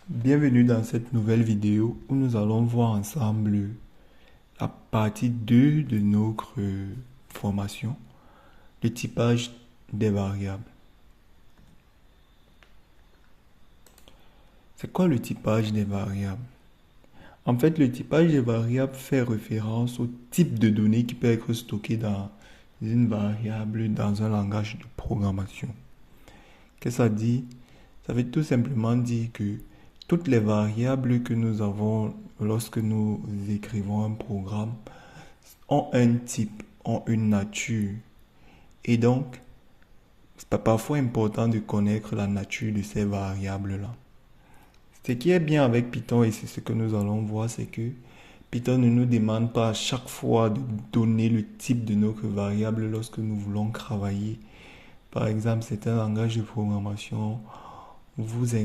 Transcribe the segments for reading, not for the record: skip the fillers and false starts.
Bienvenue dans cette nouvelle vidéo où nous allons voir ensemble la partie 2 de notre formation, le typage des variables. C'est quoi le typage des variables? En fait, le typage des variables fait référence au type de données qui peut être stocké dans une variable dans un langage de programmation. Qu'est-ce que ça dit? Ça veut tout simplement dire que toutes les variables que nous avons lorsque nous écrivons un programme ont un type, ont une nature. Et donc, c'est parfois important de connaître la nature de ces variables-là. Ce qui est bien avec Python, et c'est ce que nous allons voir, c'est que Python ne nous demande pas à chaque fois de donner le type de notre variable lorsque nous voulons travailler. Par exemple, c'est un langage de programmation vous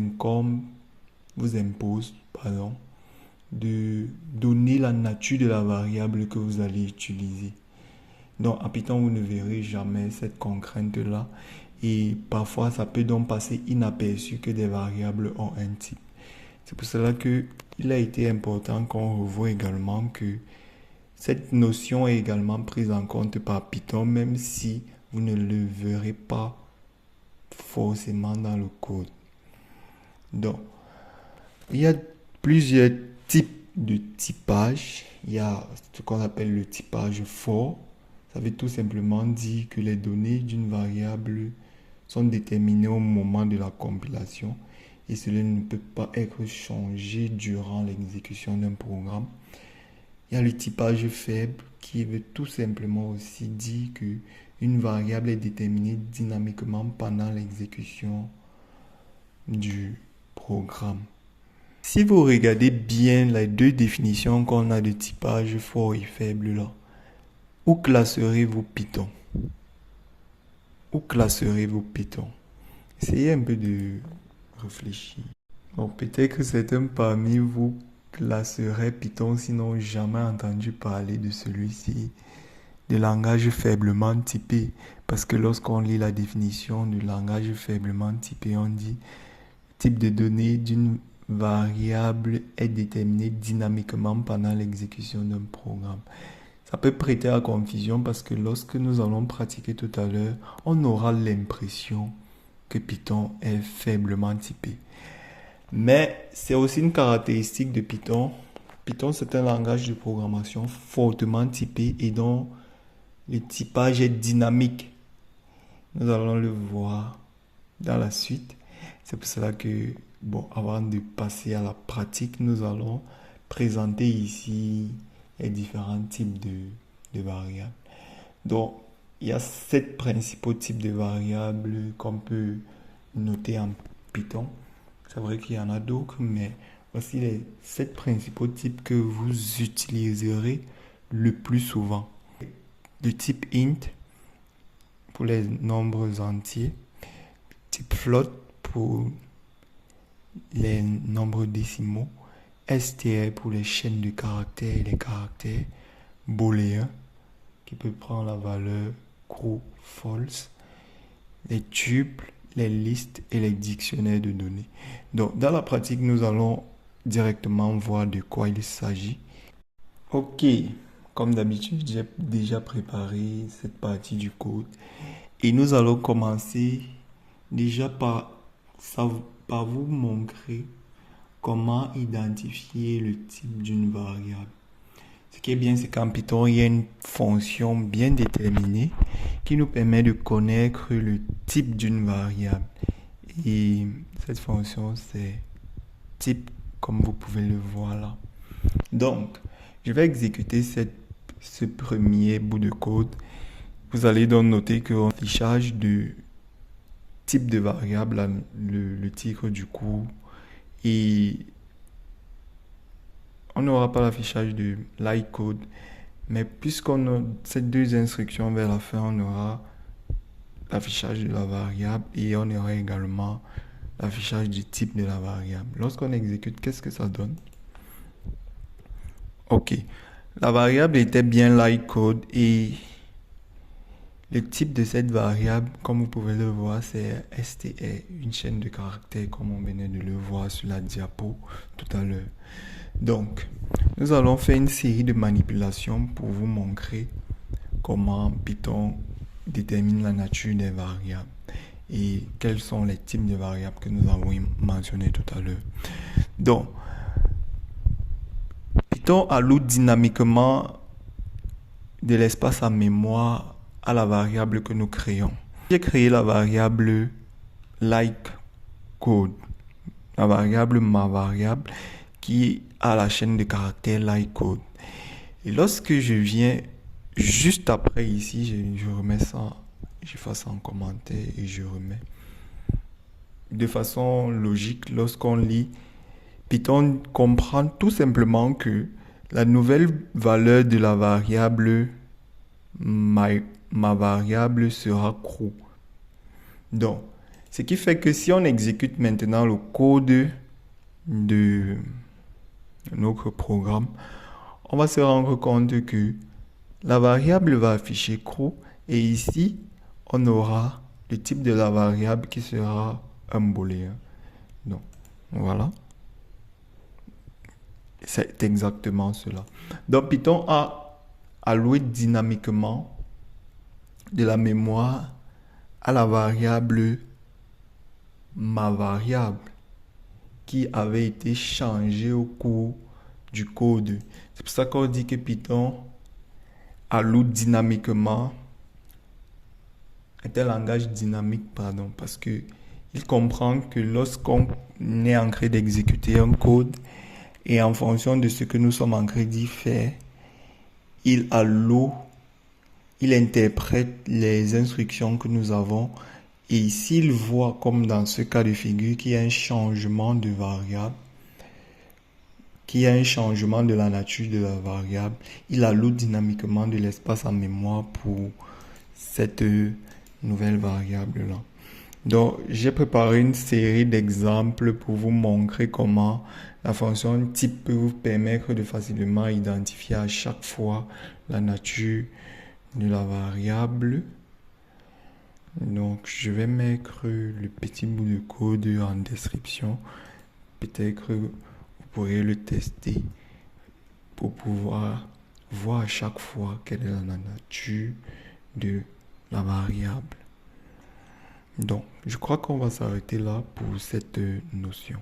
impose, de donner la nature de la variable que vous allez utiliser. Donc, en Python, vous ne verrez jamais cette contrainte-là. Et parfois, ça peut donc passer inaperçu que des variables ont un type. C'est pour cela qu'il a été important qu'on revoie également que cette notion est également prise en compte par Python, même si vous ne le verrez pas forcément dans le code. Donc, il y a plusieurs types de typage. Il y a ce qu'on appelle le typage for. Ça veut tout simplement dire que les données d'une variable sont déterminées au moment de la compilation et cela ne peut pas être changé durant l'exécution d'un programme. Il y a le typage faible qui veut tout simplement aussi dire que une variable est déterminée dynamiquement pendant l'exécution du programme. Si vous regardez bien les deux définitions qu'on a de typage fort et faible là, où classerez-vous Python? Où classerez-vous Python? Essayez un peu de réfléchir. Bon, peut-être que certains parmi vous classeraient Python sinon jamais entendu parler de celui-ci, de langage faiblement typé. Parce que lorsqu'on lit la définition du langage faiblement typé, on dit type de données d'une variable est déterminé dynamiquement pendant l'exécution d'un programme. Ça peut prêter à confusion parce que lorsque nous allons pratiquer tout à l'heure, on aura l'impression que Python est faiblement typé. Mais c'est aussi une caractéristique de Python. Python, c'est un langage de programmation fortement typé et dont le typage est dynamique. Nous allons le voir dans la suite. C'est pour cela que, bon, avant de passer à la pratique, nous allons présenter ici les différents types de variables. Donc, il y a 7 principaux types de variables qu'on peut noter en Python. C'est vrai qu'il y en a d'autres, mais voici les 7 principaux types que vous utiliserez le plus souvent. Le type int pour les nombres entiers, type float pour les nombres décimaux, str pour les chaînes de caractères et les caractères booléens qui peut prendre la valeur true, false, les tuples, les listes et les dictionnaires de données. Donc, dans la pratique, nous allons directement voir de quoi il s'agit. Ok, comme d'habitude, j'ai déjà préparé cette partie du code et nous allons commencer déjà par vous montrer comment identifier le type d'une variable. Ce qui est bien, c'est qu'en Python, il y a une fonction bien déterminée qui nous permet de connaître le type d'une variable. Et cette fonction, c'est type, comme vous pouvez le voir là. Donc, je vais exécuter ce premier bout de code. Vous allez donc noter qu'en affichage de type de variable, le titre du cours, et on n'aura pas l'affichage de l'icode, mais puisqu'on a ces deux instructions vers la fin, on aura l'affichage de la variable et on aura également l'affichage du type de la variable. Lorsqu'on exécute, qu'est-ce que ça donne? Ok, la variable était bien l'icode et Le type de cette variable, comme vous pouvez le voir, c'est str, une chaîne de caractères comme on venait de le voir sur la diapo tout à l'heure. Donc, nous allons faire une série de manipulations pour vous montrer comment Python détermine la nature des variables et quels sont les types de variables que nous avons mentionnés tout à l'heure. Donc, Python alloue dynamiquement de l'espace à mémoire à la variable que nous créons. J'ai créé la variable like code, la variable ma variable qui a la chaîne de caractères like code. Et lorsque je viens juste après ici, je remets ça, je fais ça en commentaire et je remets. De façon logique, lorsqu'on lit, Python comprend tout simplement que la nouvelle valeur de la variable ma variable sera crew. Donc, ce qui fait que si on exécute maintenant le code de notre programme, on va se rendre compte que la variable va afficher crew et ici, on aura le type de la variable qui sera un booléen. Donc, voilà. C'est exactement cela. Donc, Python a alloué dynamiquement de la mémoire à la variable ma variable qui avait été changée au cours du code. C'est pour ça qu'on dit que Python alloue dynamiquement, est un langage dynamique, pardon, parce que il comprend que lorsqu'on est en train d'exécuter un code et en fonction de ce que nous sommes en train d'y faire, il alloue, il interprète les instructions que nous avons et s'il voit, comme dans ce cas de figure, qu'il y a un changement de variable, qu'il y a un changement de la nature de la variable, il alloue dynamiquement de l'espace en mémoire pour cette nouvelle variable-là. Donc, j'ai préparé une série d'exemples pour vous montrer comment la fonction type peut vous permettre de facilement identifier à chaque fois la nature de la variable. Donc, je vais mettre le petit bout de code en description. Peut-être vous pourrez le tester pour pouvoir voir à chaque fois quelle est la nature de la variable. Donc, je crois qu'on va s'arrêter là pour cette notion.